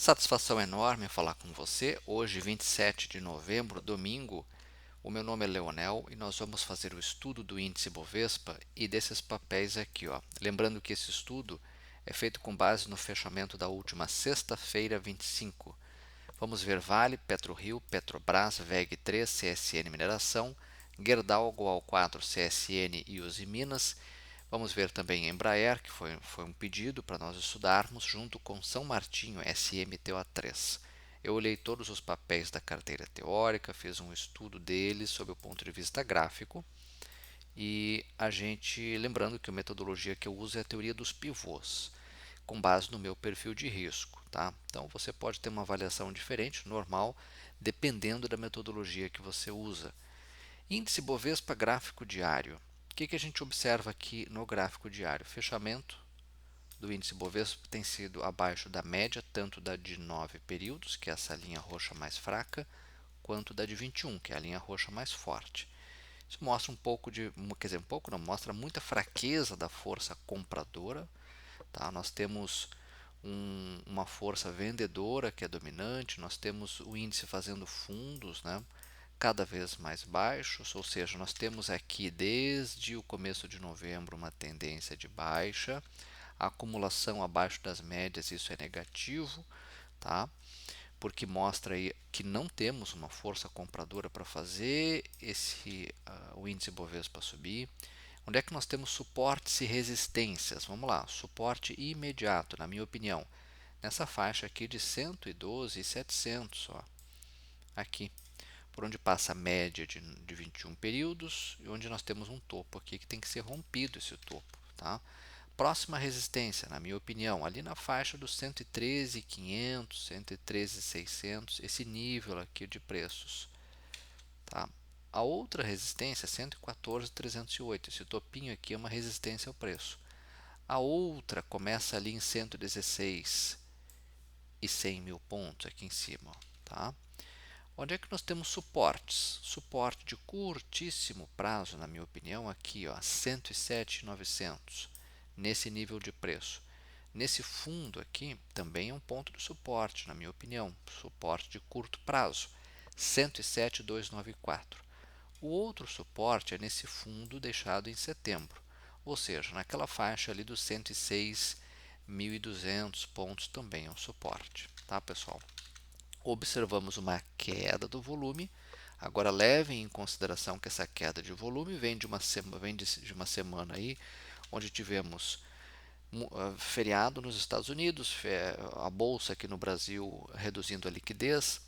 Satisfação enorme falar com você. Hoje, 27 de novembro, domingo. O meu nome é Leonel e nós vamos fazer o estudo do índice Bovespa e desses papéis aqui, ó. Lembrando que esse estudo é feito com base no fechamento da última sexta-feira, 25. Vamos ver Vale, PetroRio, Petrobras, VEG3, CSN Mineração, Gerdau, Goal 4, CSN e Uzi Minas. Vamos ver também Embraer, que foi um pedido para nós estudarmos, junto com São Martinho, SMTO3. Eu olhei todos os papéis da carteira teórica, fiz um estudo deles sob o ponto de vista gráfico e lembrando que a metodologia que eu uso é a teoria dos pivôs, com base no meu perfil de risco, tá? Então você pode ter uma avaliação diferente, normal, dependendo da metodologia que você usa. Índice Bovespa gráfico diário. O que a gente observa aqui no gráfico diário? O fechamento do índice Bovespa tem sido abaixo da média, tanto da de 9 períodos, que é essa linha roxa mais fraca, quanto da de 21, que é a linha roxa mais forte. Isso mostra um pouco de, quer dizer, um pouco não, mostra muita fraqueza da força compradora. Tá? Nós temos uma força vendedora que é dominante, nós temos o índice fazendo fundos, né, cada vez mais baixos, ou seja, nós temos aqui desde o começo de novembro uma tendência de baixa, a acumulação abaixo das médias, isso é negativo, tá? Porque mostra aí que não temos uma força compradora para fazer o índice Bovespa subir. Onde é que nós temos suportes e resistências? Vamos lá, suporte imediato, na minha opinião, nessa faixa aqui de 112,700, ó, aqui, por onde passa a média de 21 períodos e onde nós temos um topo aqui que tem que ser rompido esse topo, tá? Próxima resistência, na minha opinião, ali na faixa dos 113.500, 113.600, esse nível aqui de preços, tá? A outra resistência é 114.308, esse topinho aqui é uma resistência ao preço. A outra começa ali em 116 e 100 mil pontos aqui em cima, tá? Onde é que nós temos suportes? Suporte de curtíssimo prazo, na minha opinião, aqui, ó, 107.900, nesse nível de preço. Nesse fundo aqui, também é um ponto de suporte, na minha opinião, suporte de curto prazo, 107.294. O outro suporte é nesse fundo deixado em setembro, ou seja, naquela faixa ali dos 106.200 pontos também é um suporte, tá, pessoal? Observamos uma queda do volume. Agora levem em consideração que essa queda de volume vem de uma semana aí, onde tivemos feriado nos Estados Unidos, a bolsa aqui no Brasil reduzindo a liquidez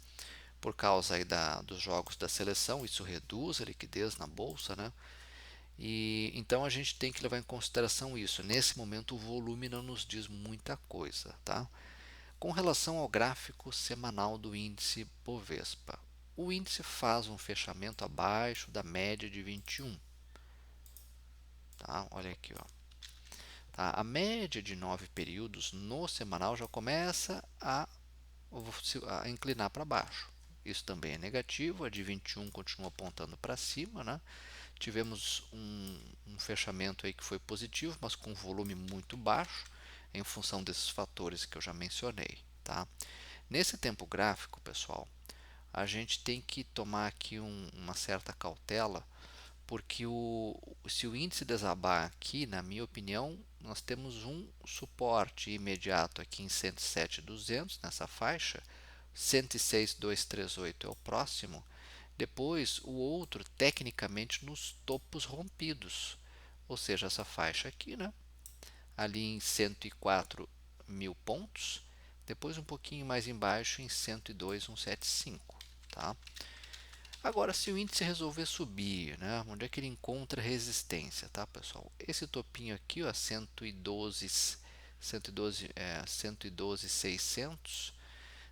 por causa aí dos jogos da seleção, isso reduz a liquidez na bolsa, né? E então a gente tem que levar em consideração isso. Nesse momento o volume não nos diz muita coisa, tá? Com relação ao gráfico semanal do índice Bovespa, o índice faz um fechamento abaixo da média de 21. Tá? Olha aqui, ó. Tá? A média de 9 períodos no semanal já começa a inclinar para baixo. Isso também é negativo, a de 21 continua apontando para cima, né? Tivemos um fechamento aí que foi positivo, mas com volume muito baixo, em função desses fatores que eu já mencionei, tá? Nesse tempo gráfico, pessoal, a gente tem que tomar aqui uma certa cautela, porque se o índice desabar aqui, na minha opinião, nós temos um suporte imediato aqui em 107.200, nessa faixa, 106.238 é o próximo, depois o outro tecnicamente nos topos rompidos, ou seja, essa faixa aqui, né? Ali em 104 mil pontos, depois um pouquinho mais embaixo em 102.175, tá? Agora, se o índice resolver subir, né, onde é que ele encontra resistência, tá, pessoal? Esse topinho aqui, ó, 112.600,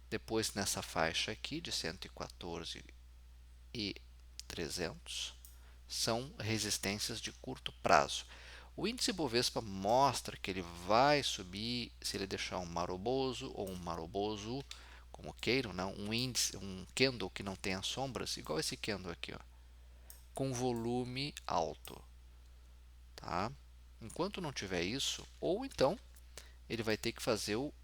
depois nessa faixa aqui de 114.300, são resistências de curto prazo. O índice Bovespa mostra que ele vai subir se ele deixar um maroboso ou um maroboso, como queiram, né? Um candle que não tenha sombras, igual esse candle aqui, ó, com volume alto, tá? Enquanto não tiver isso, ou então ele vai ter que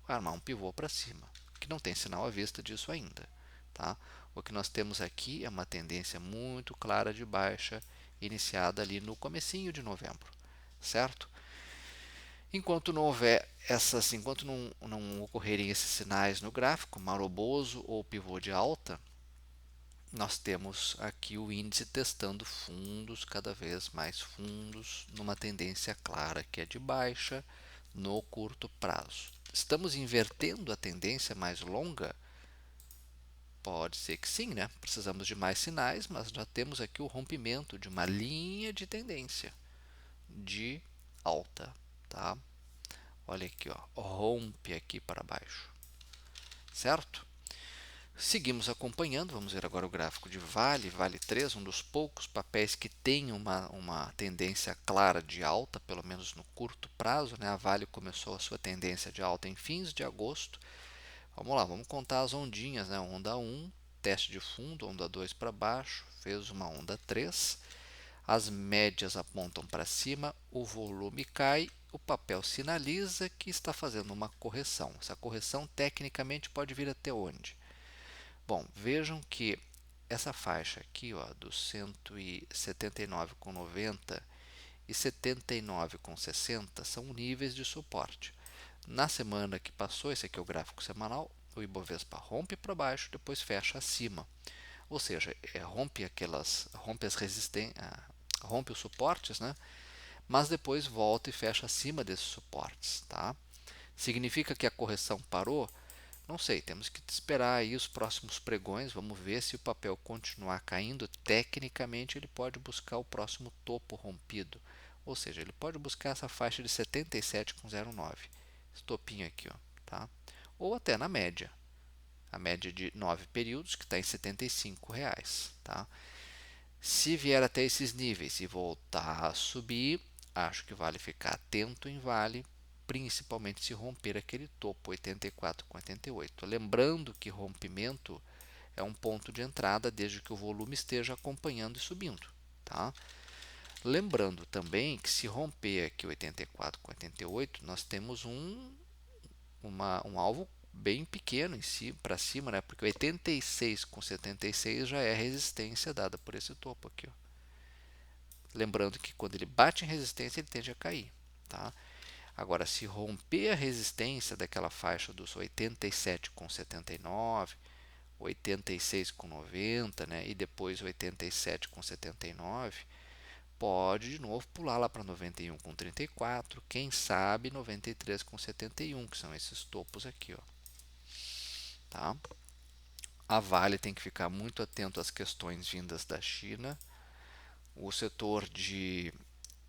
armar um pivô para cima, que não tem sinal à vista disso ainda, tá? O que nós temos aqui é uma tendência muito clara de baixa iniciada ali no comecinho de novembro, certo? Enquanto não houver essas, enquanto não ocorrerem esses sinais no gráfico, maroboso ou pivô de alta, nós temos aqui o índice testando fundos, cada vez mais fundos, numa tendência clara que é de baixa no curto prazo. Estamos invertendo a tendência mais longa? Pode ser que sim, né? Precisamos de mais sinais, mas já temos aqui o rompimento de uma linha de tendência de alta, tá? Olha aqui, ó, rompe aqui para baixo, certo? Seguimos acompanhando, vamos ver agora o gráfico de Vale, Vale 3, um dos poucos papéis que tem uma tendência clara de alta, pelo menos no curto prazo, né? A Vale começou a sua tendência de alta em fins de agosto. Vamos lá, vamos contar as ondinhas, né? Onda 1, teste de fundo, onda 2 para baixo, fez uma onda 3. As médias apontam para cima, o volume cai, o papel sinaliza que está fazendo uma correção. Essa correção tecnicamente pode vir até onde? Bom, vejam que essa faixa aqui, ó, dos 179,90 e 79,60 são níveis de suporte. Na semana que passou, esse aqui é o gráfico semanal, o Ibovespa rompe para baixo, depois fecha acima. Ou seja, rompe os suportes, né? Mas depois volta e fecha acima desses suportes, tá? Significa que a correção parou? Não sei, temos que esperar aí os próximos pregões, vamos ver se o papel continuar caindo. Tecnicamente, ele pode buscar o próximo topo rompido, ou seja, ele pode buscar essa faixa de 77,09, esse topinho aqui, ó, tá? Ou até na média, a média de 9 períodos, que está em R$ 75, tá? Se vier até esses níveis e voltar a subir, acho que vale ficar atento em Vale, principalmente se romper aquele topo 84,88. Lembrando que rompimento é um ponto de entrada desde que o volume esteja acompanhando e subindo, tá? Lembrando também que se romper aqui 84,88, nós temos um alvo bem pequeno em si, para cima, né? Porque 86,76 já é a resistência dada por esse topo aqui, ó. Lembrando que quando ele bate em resistência, ele tende a cair, tá? Agora, se romper a resistência daquela faixa dos 87,79, 86,90, né, e depois 87,79, pode de novo pular lá para 91,34, quem sabe 93,71, que são esses topos aqui, ó, tá? A Vale tem que ficar muito atento às questões vindas da China. O setor de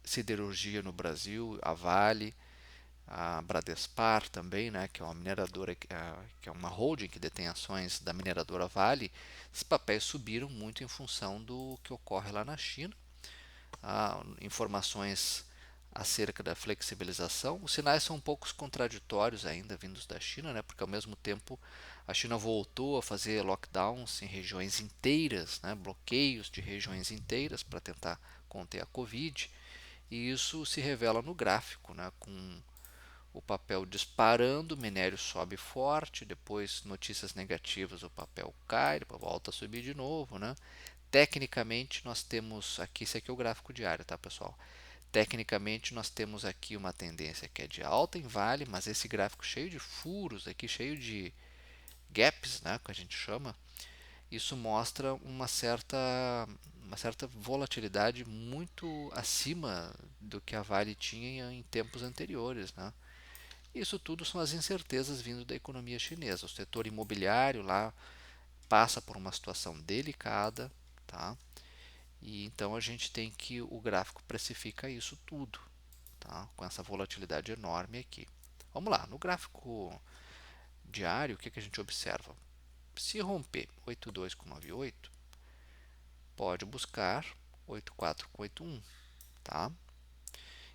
siderurgia no Brasil, a Vale, a Bradespar também, né, que é uma mineradora, que é uma holding que detém ações da mineradora Vale. Esses papéis subiram muito em função do que ocorre lá na China. Informações acerca da flexibilização. Os sinais são um pouco contraditórios ainda vindos da China, né, porque ao mesmo tempo a China voltou a fazer lockdowns em regiões inteiras, né, bloqueios de regiões inteiras para tentar conter a Covid, e isso se revela no gráfico, né, com o papel disparando, o minério sobe forte, depois notícias negativas, o papel cai, depois volta a subir de novo, né? Tecnicamente nós temos aqui, esse aqui é o gráfico diário, tá, pessoal? Tecnicamente nós temos aqui uma tendência que é de alta em Vale, mas esse gráfico cheio de furos aqui, cheio de gaps, né, que a gente chama, isso mostra uma certa volatilidade muito acima do que a Vale tinha em tempos anteriores, né? Isso tudo são as incertezas vindo da economia chinesa. O setor imobiliário lá passa por uma situação delicada, tá? E então a gente tem que o gráfico precifica isso tudo, tá? Com essa volatilidade enorme aqui. Vamos lá, no gráfico diário, o que, que a gente observa? Se romper 82,98, pode buscar 84,81, tá?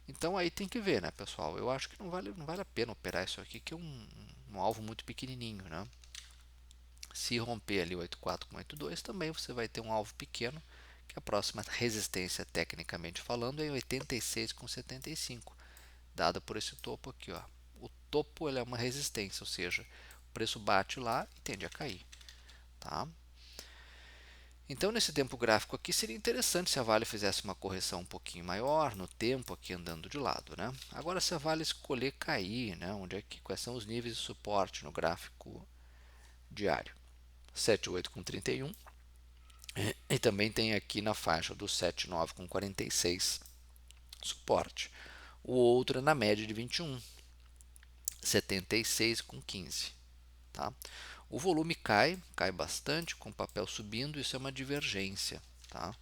Então aí tem que ver, né, pessoal? Eu acho que não vale a pena operar isso aqui, que é um alvo muito pequenininho, né? Se romper ali 84,82, também você vai ter um alvo pequeno, que a próxima resistência, tecnicamente falando, é 86,75, dada por esse topo aqui, ó. O topo ele é uma resistência, ou seja, preço bate lá e tende a cair, tá? Então, nesse tempo gráfico aqui, seria interessante se a Vale fizesse uma correção um pouquinho maior no tempo aqui andando de lado, né? Agora, se a Vale escolher cair, né? Quais são os níveis de suporte no gráfico diário? 7,8 com 31 e também tem aqui na faixa do 7,9 com 46 suporte. O outro é na média de 21, 76 com 15, tá? O volume cai bastante com o papel subindo, isso é uma divergência, tá?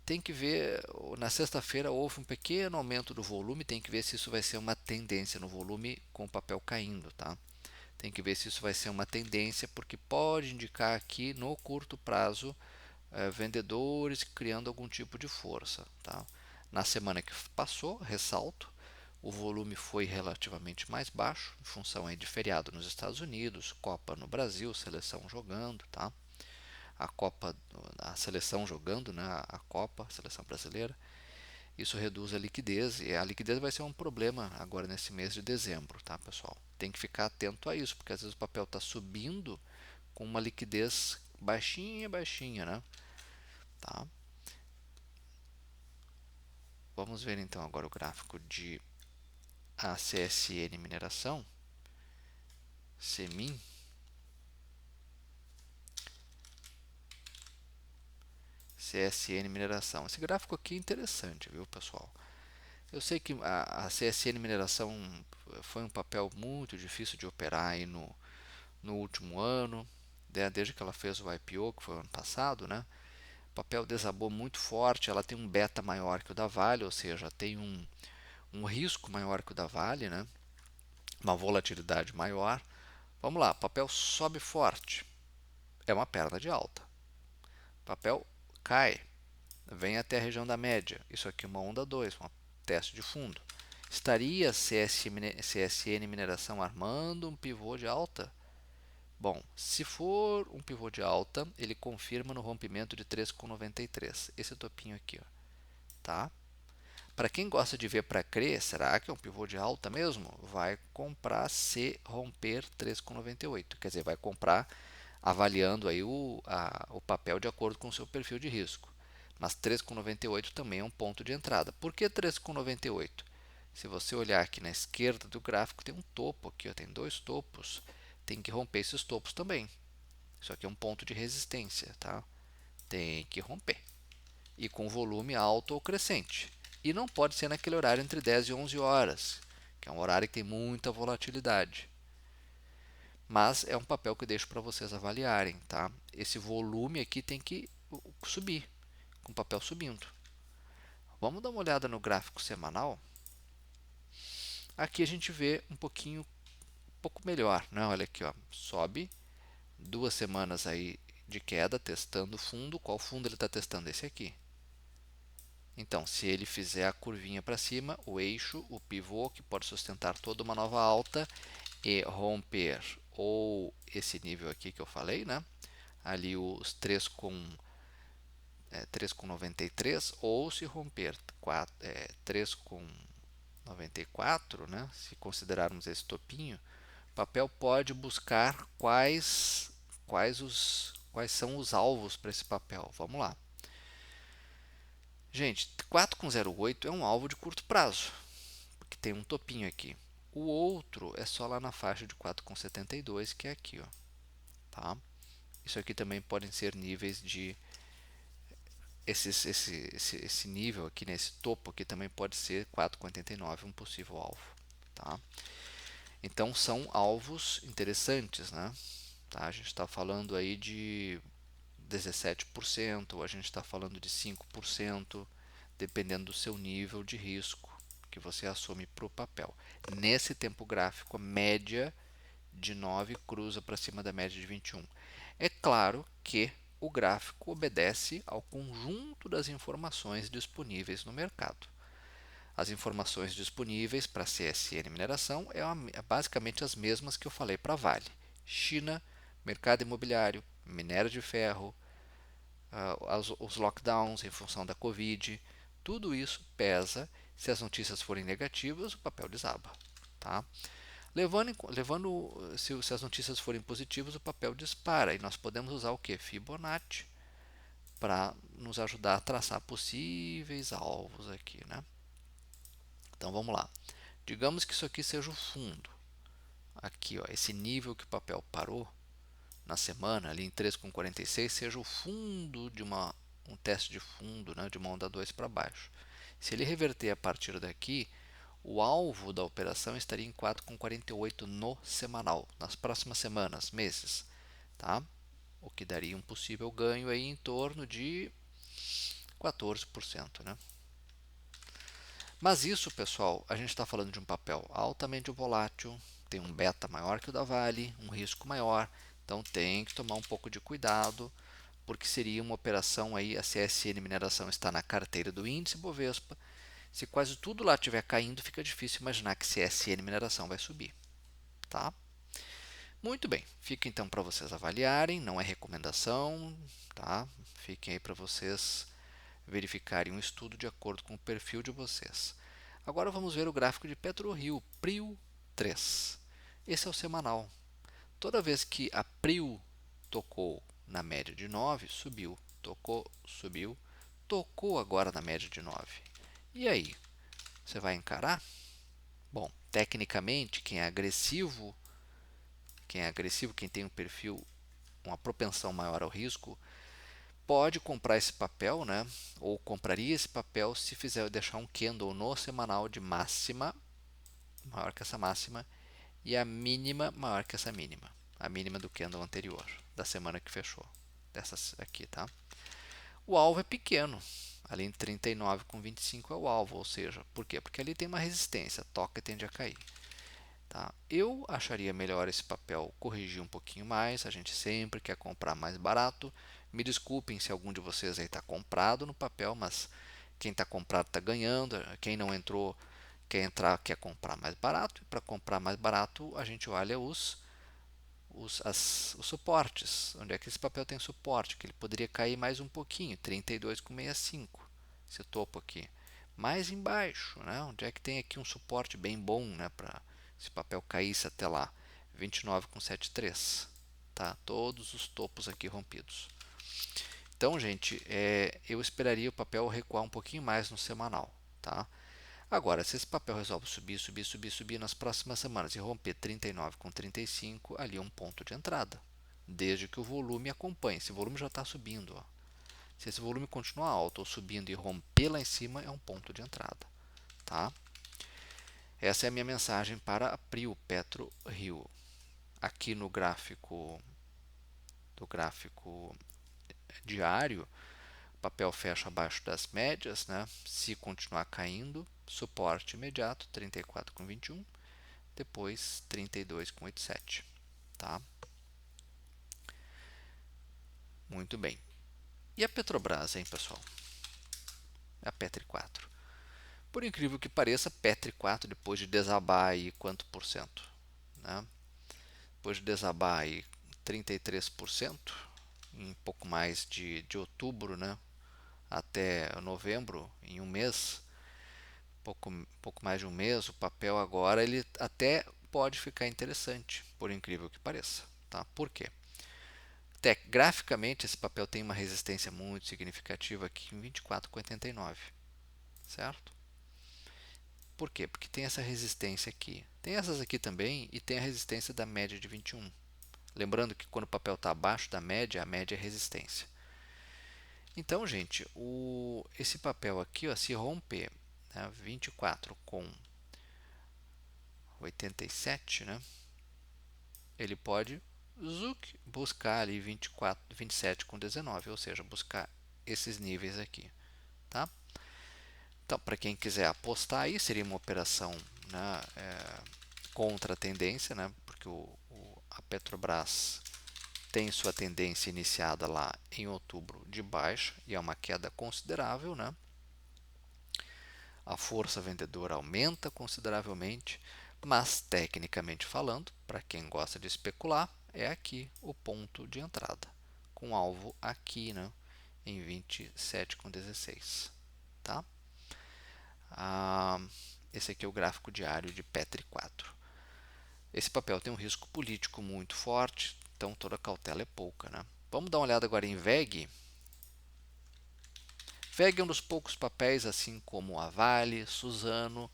Tem que ver, na sexta-feira houve um pequeno aumento do volume, tem que ver se isso vai ser uma tendência no volume com o papel caindo, tá? Tem que ver se isso vai ser uma tendência, porque pode indicar aqui no curto prazo vendedores criando algum tipo de força, tá? Na semana que passou, ressalto, o volume foi relativamente mais baixo, em função aí de feriado nos Estados Unidos, Copa no Brasil, seleção jogando, tá? A seleção jogando, né? A Copa, a seleção brasileira. Isso reduz a liquidez e a liquidez vai ser um problema agora nesse mês de dezembro, tá, pessoal? Tem que ficar atento a isso, porque às vezes o papel está subindo com uma liquidez baixinha, né? Tá? Vamos ver então agora o gráfico de ACSN Mineração, CMIN. CSN Mineração. Esse gráfico aqui é interessante, viu, pessoal? Eu sei que a CSN Mineração foi um papel muito difícil de operar aí no último ano, né, desde que ela fez o IPO, que foi o ano passado, né? O papel desabou muito forte, ela tem um beta maior que o da Vale, ou seja, tem um risco maior que o da Vale, né? Uma volatilidade maior. Vamos lá, papel sobe forte, é uma perna de alta. Papel cai, vem até a região da média. Isso aqui é uma onda 2, um teste de fundo. Estaria CSN Mineração armando um pivô de alta? Bom, se for um pivô de alta, ele confirma no rompimento de 3,93. Esse topinho aqui, ó, tá? Para quem gosta de ver para crer, será que é um pivô de alta mesmo? Vai comprar se romper 3,98. Quer dizer, vai comprar avaliando aí o papel de acordo com o seu perfil de risco. Mas 3,98 também é um ponto de entrada. Por que 3,98? Se você olhar aqui na esquerda do gráfico, tem um topo aqui, ó, tem dois topos. Tem que romper esses topos também. Isso aqui é um ponto de resistência, tá? Tem que romper. E com volume alto ou crescente. E não pode ser naquele horário entre 10 e 11 horas, que é um horário que tem muita volatilidade. Mas é um papel que eu deixo para vocês avaliarem, tá? Esse volume aqui tem que subir, com o papel subindo. Vamos dar uma olhada no gráfico semanal. Aqui a gente vê um pouco melhor, né? Olha aqui, ó, sobe 2 semanas aí de queda, testando o fundo. Qual fundo ele está testando? Esse aqui. Então, se ele fizer a curvinha para cima, o eixo, o pivô, que pode sustentar toda uma nova alta e romper ou esse nível aqui que eu falei, né? Ali os 3,93, ou se romper 3,94, né? Se considerarmos esse topinho, o papel pode buscar quais são os alvos para esse papel. Vamos lá. Gente, 4,08 é um alvo de curto prazo, porque tem um topinho aqui. O outro é só lá na faixa de 4,72, que é aqui, ó, tá? Isso aqui também podem ser níveis de esse nível aqui, nesse topo aqui também pode ser 4,89 um possível alvo, tá? Então são alvos interessantes, né? Tá? A gente está falando aí de 17%, a gente está falando de 5%, dependendo do seu nível de risco que você assume para o papel. Nesse tempo gráfico, a média de 9 cruza para cima da média de 21. É claro que o gráfico obedece ao conjunto das informações disponíveis no mercado. As informações disponíveis para a CSN Mineração é basicamente as mesmas que eu falei para a Vale. China, mercado imobiliário, minério de ferro, os lockdowns em função da Covid, tudo isso pesa. Se as notícias forem negativas, o papel desaba. Tá? Se as notícias forem positivas, o papel dispara e nós podemos usar o que? Fibonacci para nos ajudar a traçar possíveis alvos aqui, né? Então vamos lá. Digamos que isso aqui seja o fundo. Aqui, ó, esse nível que o papel parou na semana, ali em 3,46, seja o fundo de um teste de fundo, né, de uma onda 2 para baixo. Se ele reverter a partir daqui, o alvo da operação estaria em 4,48 no semanal, nas próximas semanas, meses, tá? O que daria um possível ganho aí em torno de 14%, né? Mas isso, pessoal, a gente está falando de um papel altamente volátil, tem um beta maior que o da Vale, um risco maior, então tem que tomar um pouco de cuidado, porque seria uma operação aí, a CSN Mineração está na carteira do índice Bovespa. Se quase tudo lá estiver caindo, fica difícil imaginar que CSN Mineração vai subir, tá? Muito bem, fica então para vocês avaliarem, não é recomendação, tá? Fiquem aí para vocês verificarem um estudo de acordo com o perfil de vocês. Agora vamos ver o gráfico de PetroRio, PRIO 3. Esse é o semanal. Toda vez que a PRIO tocou na média de 9, subiu, tocou, subiu, tocou agora na média de 9. E aí, você vai encarar? Bom, tecnicamente, quem tem um perfil, uma propensão maior ao risco, pode comprar esse papel, né? Ou compraria esse papel se fizer deixar um candle no semanal de máxima maior que essa máxima e a mínima maior que essa mínima, a mínima do candle anterior, da semana que fechou, dessas aqui, tá? O alvo é pequeno, ali em 39,25 é o alvo, ou seja, por quê? Porque ali tem uma resistência, toca e tende a cair. Tá? Eu acharia melhor esse papel corrigir um pouquinho mais, a gente sempre quer comprar mais barato. Me desculpem se algum de vocês aí está comprado no papel, mas quem está comprado está ganhando, quem não entrou quer entrar, quer comprar mais barato, e para comprar mais barato a gente olha os suportes, onde é que esse papel tem suporte, que ele poderia cair mais um pouquinho, 32,65, esse topo aqui. Mais embaixo, né? Onde é que tem aqui um suporte bem bom, né, para esse papel caísse até lá, 29,73, tá? Todos os topos aqui rompidos. Então, gente, eu esperaria o papel recuar um pouquinho mais no semanal, tá? Agora, se esse papel resolve subir, subir, subir, subir nas próximas semanas e romper 39,35, ali é um ponto de entrada, desde que o volume acompanhe. Esse volume já está subindo, ó. Se esse volume continuar alto ou subindo e romper lá em cima, é um ponto de entrada, tá? Essa é a minha mensagem para a Prio Petro Rio. Aqui no gráfico diário, o papel fecha abaixo das médias, né? Se continuar caindo, suporte imediato 34,21, depois 32,87, tá? Muito bem. E a Petrobras, hein, pessoal? A Petri 4. Por incrível que pareça, Petri 4, depois de desabar aí quanto por cento, né? Depois de desabar aí 33%, em pouco mais de outubro, né, até novembro, em um mês, pouco mais de um mês, o papel agora ele até pode ficar interessante, por incrível que pareça. Tá? Por quê? Graficamente, esse papel tem uma resistência muito significativa aqui em 24,89, certo? Por quê? Porque tem essa resistência aqui. Tem essas aqui também e tem a resistência da média de 21. Lembrando que quando o papel está abaixo da média, a média é resistência. Então, gente, esse papel aqui, ó, se romper, né, 24 com 87, né, ele pode buscar ali 27 com 19, ou seja, buscar esses níveis aqui, tá? Então, para quem quiser apostar aí, seria uma operação, né, contra a tendência, né, porque a Petrobras tem sua tendência iniciada lá em outubro de baixa e é uma queda considerável, né? A força vendedora aumenta consideravelmente, mas tecnicamente falando, para quem gosta de especular, é aqui o ponto de entrada, com alvo aqui, né, em 27,16, tá? Esse aqui é o gráfico diário de Petri 4. Esse papel tem um risco político muito forte, então toda cautela é pouca, né? Vamos dar uma olhada agora em VEG. VEG é um dos poucos papéis, assim como a Vale, Suzano,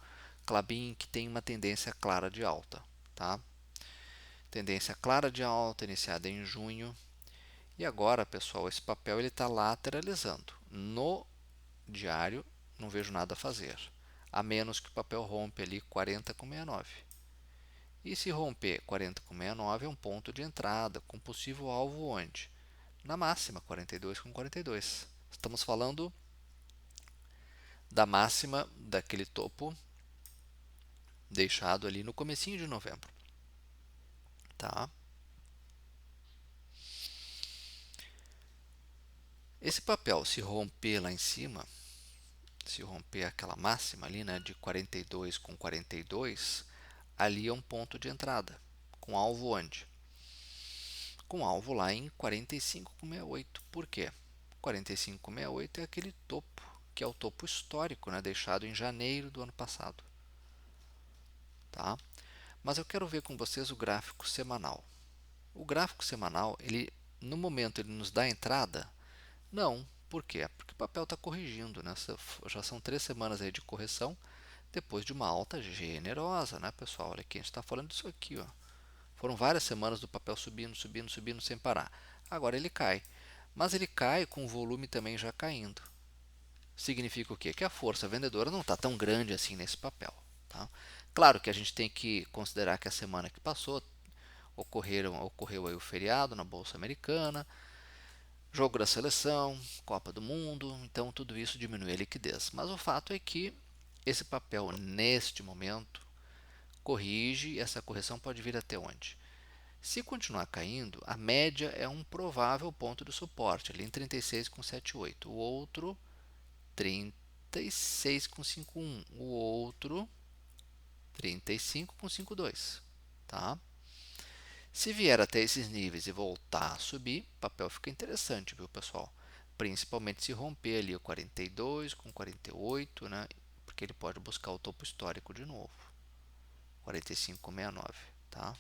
Klabin, que tem uma tendência clara de alta, tá? Tendência clara de alta, iniciada em junho. E agora, pessoal, esse papel ele está lateralizando. No diário, não vejo nada a fazer, a menos que o papel rompe ali 40,69. E se romper 40,69 é um ponto de entrada com possível alvo onde? Na máxima 42,42. Estamos falando da máxima daquele topo deixado ali no comecinho de novembro, tá? Esse papel, se romper lá em cima, se romper aquela máxima ali, né, de 42,42, ali é um ponto de entrada, com alvo onde? Com alvo lá em 45,68. Por quê? 45,68 é aquele topo, que é o topo histórico, né, deixado em janeiro do ano passado, tá? Mas eu quero ver com vocês o gráfico semanal. O gráfico semanal, ele no momento ele nos dá entrada? Não. Por quê? Porque o papel está corrigindo, né? Já são 3 semanas aí de correção depois de uma alta generosa, né, pessoal? Olha aqui, a gente está falando disso aqui, ó. Foram várias semanas do papel subindo, subindo, subindo sem parar. Agora ele cai, mas ele cai com o volume também já caindo. Significa o quê? Que a força vendedora não está tão grande assim nesse papel, tá? Claro que a gente tem que considerar que a semana que passou ocorreu aí o feriado na Bolsa Americana, jogo da seleção, Copa do Mundo, então tudo isso diminui a liquidez. Mas o fato é que esse papel, neste momento, corrige e essa correção pode vir até onde? Se continuar caindo, a média é um provável ponto de suporte, ali em 36,78. O outro, 36,51. O outro, 35,52. Tá? Se vier até esses níveis e voltar a subir, o papel fica interessante, viu, pessoal? Principalmente se romper ali o 42 com 48, né? Porque ele pode buscar o topo histórico de novo, 45,69, tá?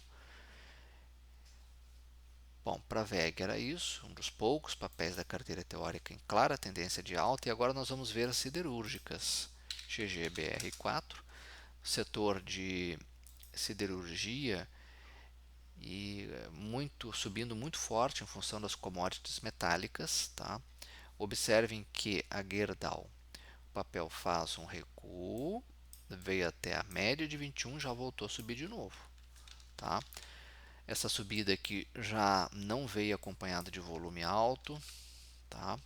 Bom, para a VEG era isso, um dos poucos papéis da carteira teórica em clara tendência de alta, e agora nós vamos ver as siderúrgicas. GGBR4, setor de siderurgia e subindo muito forte em função das commodities metálicas, tá? Observem que a Gerdau, o papel faz um recuo, veio até a média de 21, já voltou a subir de novo, tá? Essa subida aqui já não veio acompanhada de volume alto, tá?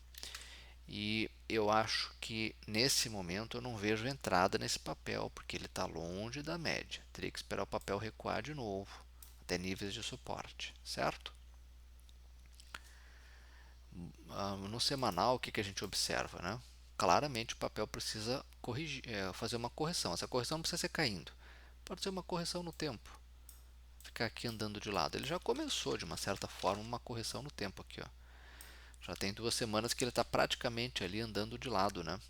E eu acho que nesse momento eu não vejo entrada nesse papel, porque ele está longe da média. Teria que esperar o papel recuar de novo, até níveis de suporte, certo? No semanal, o que a gente observa, né? Claramente o papel precisa corrigir, fazer uma correção. Essa correção não precisa ser caindo, pode ser uma correção no tempo, ficar aqui andando de lado. Ele já começou de uma certa forma uma correção no tempo aqui, ó. Já tem 2 semanas que ele está praticamente ali andando de lado, né?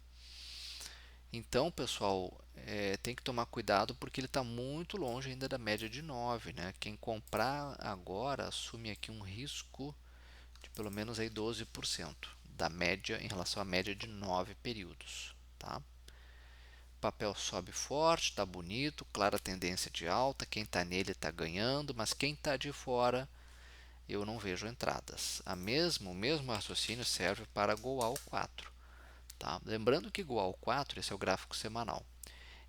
Então, pessoal, tem que tomar cuidado porque ele está muito longe ainda da média de 9, né? Quem comprar agora assume aqui um risco de pelo menos aí 12% da média em relação à média de 9 períodos, tá? O papel sobe forte, está bonito, clara tendência de alta, quem está nele está ganhando, mas quem está de fora eu não vejo entradas. O mesmo raciocínio serve para Goal 4. Tá? Lembrando que Goal 4, esse é o gráfico semanal,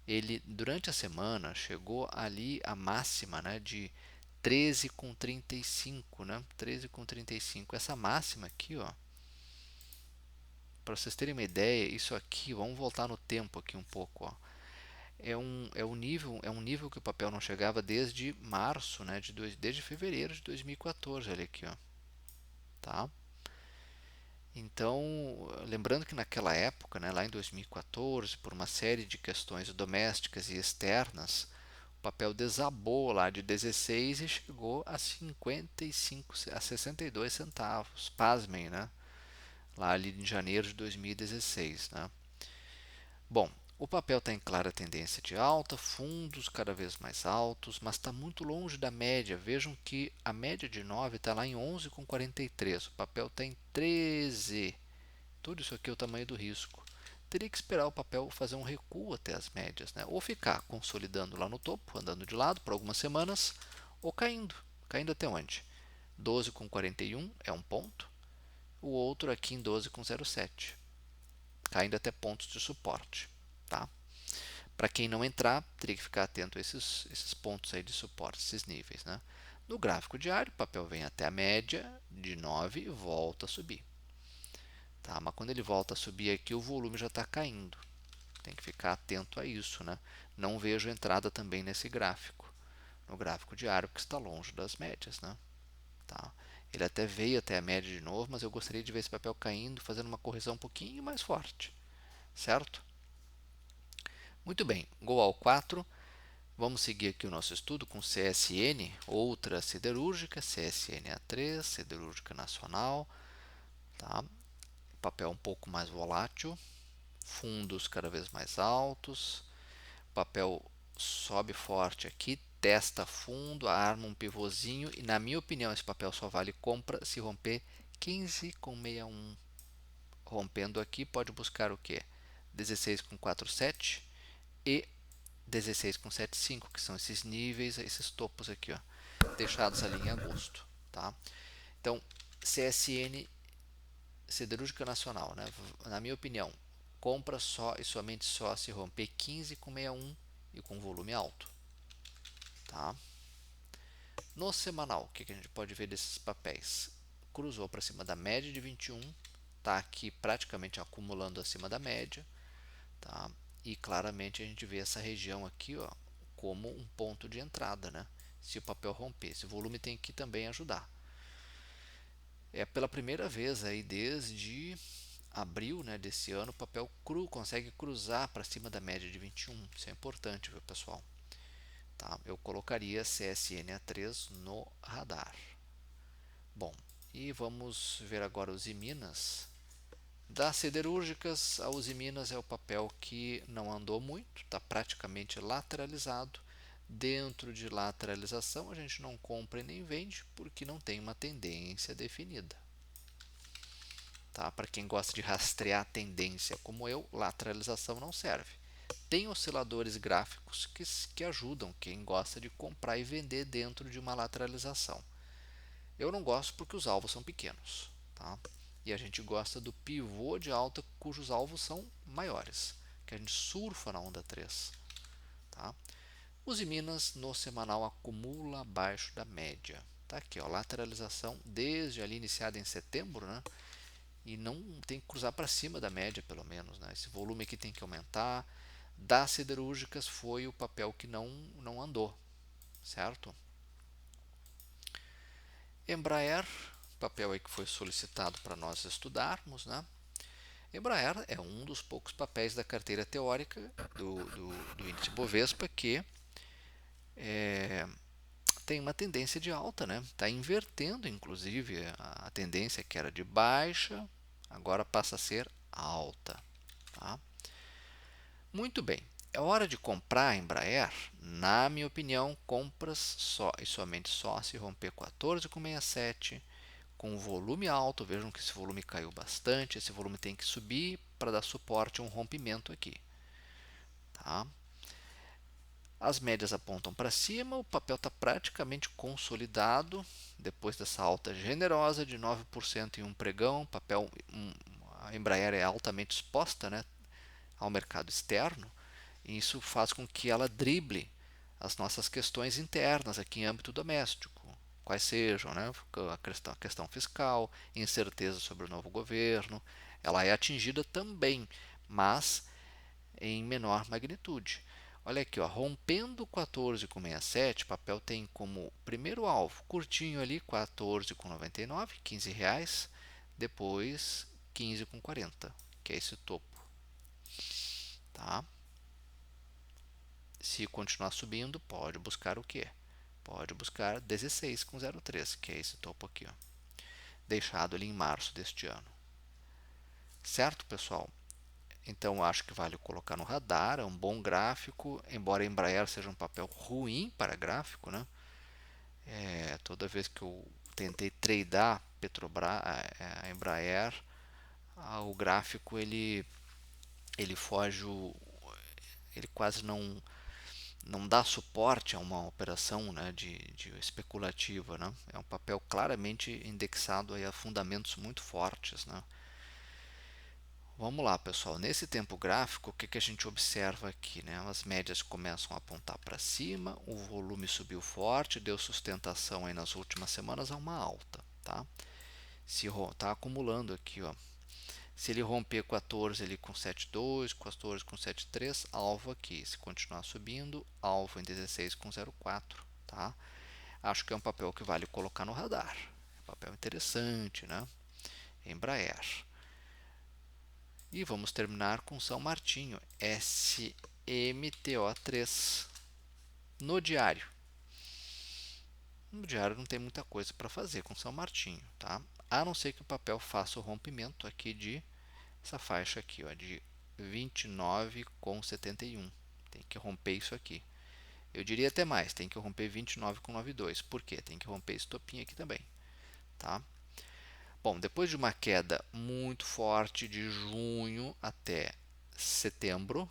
ele durante a semana chegou ali a máxima, né, de 13,35, né? 13,35. Essa máxima aqui, ó, para vocês terem uma ideia, isso aqui, vamos voltar no tempo aqui um pouco, ó. É um nível que o papel não chegava desde março, né, desde fevereiro de 2014, olha aqui, ó, tá? Então, lembrando que naquela época, né, lá em 2014, por uma série de questões domésticas e externas, o papel desabou lá de 16 e chegou a 55, a 62 centavos. Pasmem, né? Lá ali em janeiro de 2016, né? Bom, O papel está em clara tendência de alta, fundos cada vez mais altos, mas está muito longe da média. Vejam que a média de 9 está lá em 11,43. O papel está em 13. Tudo isso aqui é o tamanho do risco. Teria que esperar o papel fazer um recuo até as médias, né? Ou ficar consolidando lá no topo, andando de lado por algumas semanas, ou caindo. Caindo até onde? 12,41 é um ponto, o outro aqui em 12,07, caindo até pontos de suporte. Tá? Para quem não entrar, teria que ficar atento a esses pontos aí de suporte, esses níveis. Né? No gráfico diário, o papel vem até a média de 9 e volta a subir. Tá? Mas quando ele volta a subir aqui, o volume já está caindo. Tem que ficar atento a isso. Né? Não vejo entrada também nesse gráfico, no gráfico diário, que está longe das médias. Né? Tá? Ele até veio até a média de novo, mas eu gostaria de ver esse papel caindo, fazendo uma correção um pouquinho mais forte. Certo? Muito bem, Go ao 4. Vamos seguir aqui o nosso estudo com CSN, outra siderúrgica, CSNA3, siderúrgica nacional. Tá? Papel um pouco mais volátil, fundos cada vez mais altos, papel sobe forte aqui, testa fundo, arma um pivôzinho e, na minha opinião, esse papel só vale compra se romper 15,61. Rompendo aqui, pode buscar o que? 16,47 e 16,75, que são esses níveis, esses topos aqui, ó, deixados ali em agosto. Tá? Então, CSN Siderúrgica Nacional, né? Na minha opinião, compra só e somente só se romper 15,61 e com volume alto. Tá? No semanal, o que a gente pode ver desses papéis? Cruzou para cima da média de 21, está aqui praticamente acumulando acima da média. Tá? E claramente a gente vê essa região aqui, ó, como um ponto de entrada. Né? Se o papel romper, esse volume tem que também ajudar. É pela primeira vez aí desde abril, né, desse ano, o papel cru consegue cruzar para cima da média de 21. Isso é importante, viu, pessoal? Tá? Eu colocaria CSNA3 no radar. Bom, e vamos ver agora os Minas. Das siderúrgicas, a Uzi Minas é o papel que não andou muito, está praticamente lateralizado. Dentro de lateralização, a gente não compra e nem vende porque não tem uma tendência definida. Tá? Para quem gosta de rastrear a tendência como eu, lateralização não serve. Tem osciladores gráficos que ajudam quem gosta de comprar e vender dentro de uma lateralização. Eu não gosto porque os alvos são pequenos. Tá? E a gente gosta do pivô de alta cujos alvos são maiores, que a gente surfa na onda 3. Tá? Os Minas no semanal acumula abaixo da média. Tá aqui, ó, lateralização desde ali iniciada em setembro, né? E não tem que cruzar para cima da média, pelo menos. Né? Esse volume aqui tem que aumentar. Das siderúrgicas foi o papel que não andou, certo? Embraer, papel aí que foi solicitado para nós estudarmos. Né? Embraer é um dos poucos papéis da carteira teórica do índice Bovespa que tem uma tendência de alta, né? Está invertendo, inclusive, a tendência que era de baixa, agora passa a ser alta. Tá? Muito bem. É hora de comprar a Embraer? Na minha opinião, compras só e somente só se romper 14,67 com volume alto. Vejam que esse volume caiu bastante. Esse volume tem que subir para dar suporte a um rompimento aqui. Tá? As médias apontam para cima, o papel está praticamente consolidado depois dessa alta generosa de 9% em um pregão. A Embraer é altamente exposta, né, ao mercado externo, e isso faz com que ela drible as nossas questões internas aqui em âmbito doméstico, quais sejam, né, a questão fiscal, incerteza sobre o novo governo. Ela é atingida também, mas em menor magnitude. Olha aqui, ó, rompendo 14,67, o papel tem como primeiro alvo, curtinho ali, 14,99, R$ 15, depois 15,40, que é esse topo. Tá? Se continuar subindo, pode buscar o quê? Pode buscar 16,03, que é esse topo aqui, ó, deixado ali em março deste ano. Certo, pessoal? Então acho que vale colocar no radar, é um bom gráfico, embora a Embraer seja um papel ruim para gráfico, né? Toda vez que eu tentei tradear Petrobras, a Embraer, o gráfico ele foge, ele quase não dá suporte a uma operação, né, de especulativa, né? É um papel claramente indexado aí a fundamentos muito fortes, né? Vamos lá, pessoal. Nesse tempo gráfico, o que, que a gente observa aqui, né? As médias começam a apontar para cima, o volume subiu forte, deu sustentação aí nas últimas semanas a uma alta, tá? Se está acumulando aqui, ó. Se ele romper 14 ali com 7,2, 14 com 7,3, alvo aqui. Se continuar subindo, alvo em 16 com 0,4, tá? Acho que é um papel que vale colocar no radar. Papel interessante, né? Embraer. E vamos terminar com São Martinho, SMTO3, no diário. No diário não tem muita coisa para fazer com São Martinho, tá? A não ser que o papel faça o rompimento aqui de essa faixa aqui, ó, de 29,71. Tem que romper isso aqui. Eu diria até mais, tem que romper 29,92. Por quê? Tem que romper esse topinho aqui também, tá? Bom, depois de uma queda muito forte de junho até setembro,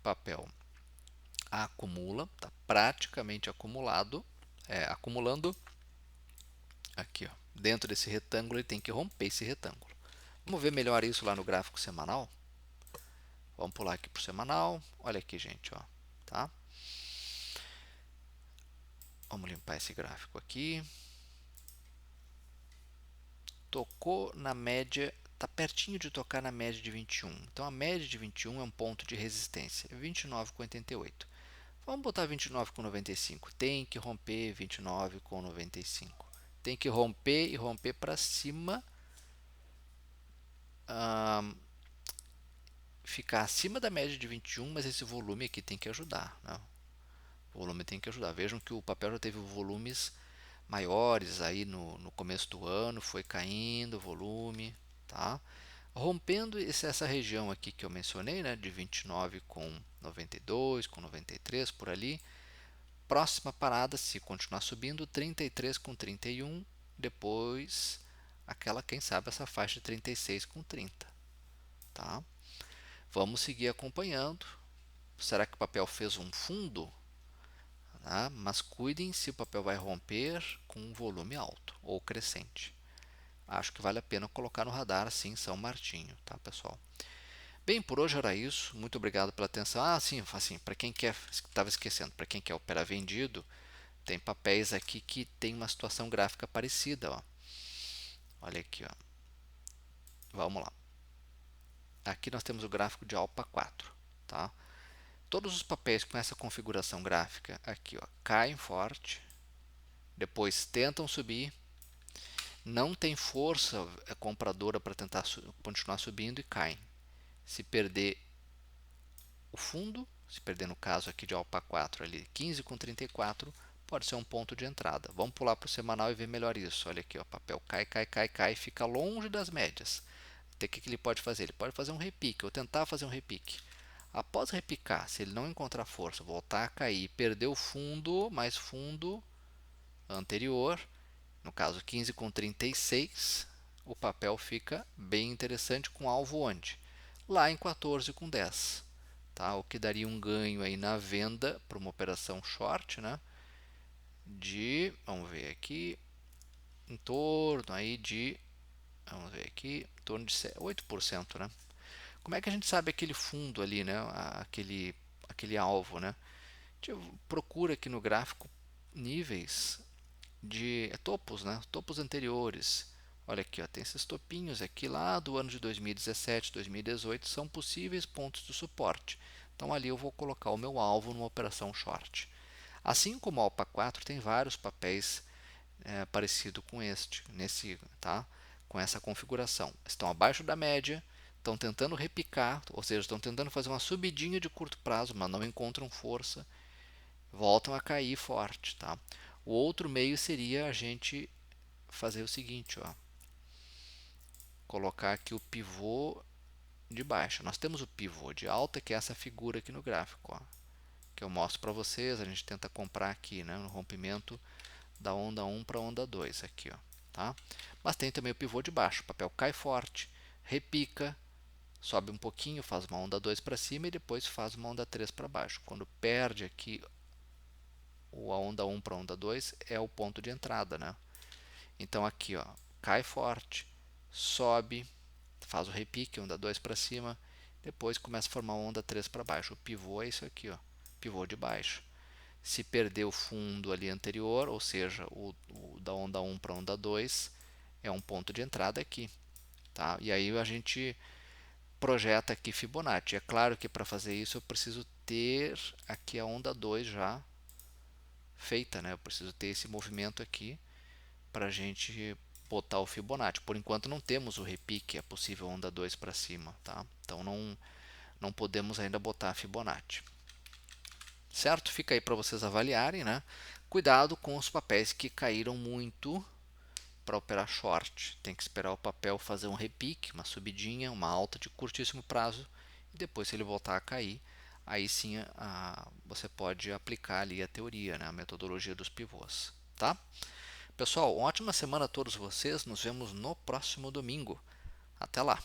papel acumula, está praticamente acumulado, acumulando aqui, ó, dentro desse retângulo, ele tem que romper esse retângulo. Vamos ver melhor isso lá no gráfico semanal? Vamos pular aqui para o semanal. Olha aqui, gente, ó, tá? Vamos limpar esse gráfico aqui. Tocou na média, está pertinho de tocar na média de 21. Então a média de 21 é um ponto de resistência, 29,88. Vamos botar 29,95. Tem que romper 29,95. Tem que romper e romper para cima, ficar acima da média de 21, mas esse volume aqui tem que ajudar, né? O volume tem que ajudar. Vejam que o papel já teve volumes maiores aí no começo do ano, foi caindo o volume, tá? Rompendo essa região aqui que eu mencionei, né, de 29 com 92, com 93 por ali. Próxima parada, se continuar subindo, 33 com 31, depois aquela, quem sabe, essa faixa de 36 com 30, tá? Vamos seguir acompanhando. Será que o papel fez um fundo? Tá? Mas cuidem se o papel vai romper com um volume alto ou crescente. Acho que vale a pena colocar no radar, sim, São Martinho, tá, pessoal? Bem, por hoje era isso. Muito obrigado pela atenção. Sim, assim, para quem quer, estava esquecendo, para quem quer operar vendido, tem papéis aqui que tem uma situação gráfica parecida, ó. Olha aqui, ó. Vamos lá. Aqui nós temos o gráfico de ALPA 4, tá? Todos os papéis com essa configuração gráfica aqui, ó, caem forte, depois tentam subir, não tem força compradora para tentar continuar subindo e caem. Se perder o fundo, se perder no caso aqui de ALPA 4 ali 15 com 34, pode ser um ponto de entrada. Vamos pular para o semanal e ver melhor isso. Olha aqui, ó, papel cai, cai, cai, cai, fica longe das médias. Então, o que ele pode fazer? Ele pode fazer um repique ou tentar fazer um repique. Após repicar, se ele não encontrar força, voltar a cair, perder o fundo, mais fundo anterior, no caso 15 com 36, o papel fica bem interessante com alvo onde? Lá em 14 com 10. Tá? O que daria um ganho aí na venda para uma operação short, né? Vamos ver aqui, em torno aí de, vamos ver aqui, em torno de 8%, né? Como é que a gente sabe aquele fundo ali, né? Aquele alvo, né? A gente procura aqui no gráfico níveis de topos, né? Topos anteriores. Olha aqui, ó, tem esses topinhos aqui lá do ano de 2017, 2018, são possíveis pontos de suporte. Então ali eu vou colocar o meu alvo numa operação short. Assim como a ALPA 4 tem vários papéis parecido com tá? Com essa configuração. Estão abaixo da média, estão tentando repicar, ou seja, estão tentando fazer uma subidinha de curto prazo, mas não encontram força, voltam a cair forte, tá? O outro meio seria a gente fazer o seguinte, ó, colocar aqui o pivô de baixa. Nós temos o pivô de alta, que é essa figura aqui no gráfico, ó, que eu mostro para vocês. A gente tenta comprar aqui, né, no rompimento da onda 1 para a onda 2 aqui, ó, tá? Mas tem também o pivô de baixo. O papel cai forte, repica, sobe um pouquinho, faz uma onda 2 para cima e depois faz uma onda 3 para baixo. Quando perde aqui a onda 1 para a onda 2 é o ponto de entrada, né? Então aqui, ó, cai forte, sobe, faz o repique, onda 2 para cima, depois começa a formar onda 3 para baixo. O pivô é isso aqui, ó, pivô de baixo. Se perder o fundo ali anterior, ou seja, o da onda 1 para a onda 2, é um ponto de entrada aqui, tá? E aí a gente projeta aqui Fibonacci. É claro que para fazer isso eu preciso ter aqui a onda 2 já feita, né? Eu preciso ter esse movimento aqui para a gente botar o Fibonacci. Por enquanto não temos o repique, a possível onda 2 para cima, tá? Então não podemos ainda botar a Fibonacci. Certo? Fica aí para vocês avaliarem, né? Cuidado com os papéis que caíram muito para operar short. Tem que esperar o papel fazer um repique, uma subidinha, uma alta de curtíssimo prazo, e depois, se ele voltar a cair, aí sim você pode aplicar ali a teoria, né? A metodologia dos pivôs. Tá? Pessoal, ótima semana a todos vocês. Nos vemos no próximo domingo. Até lá!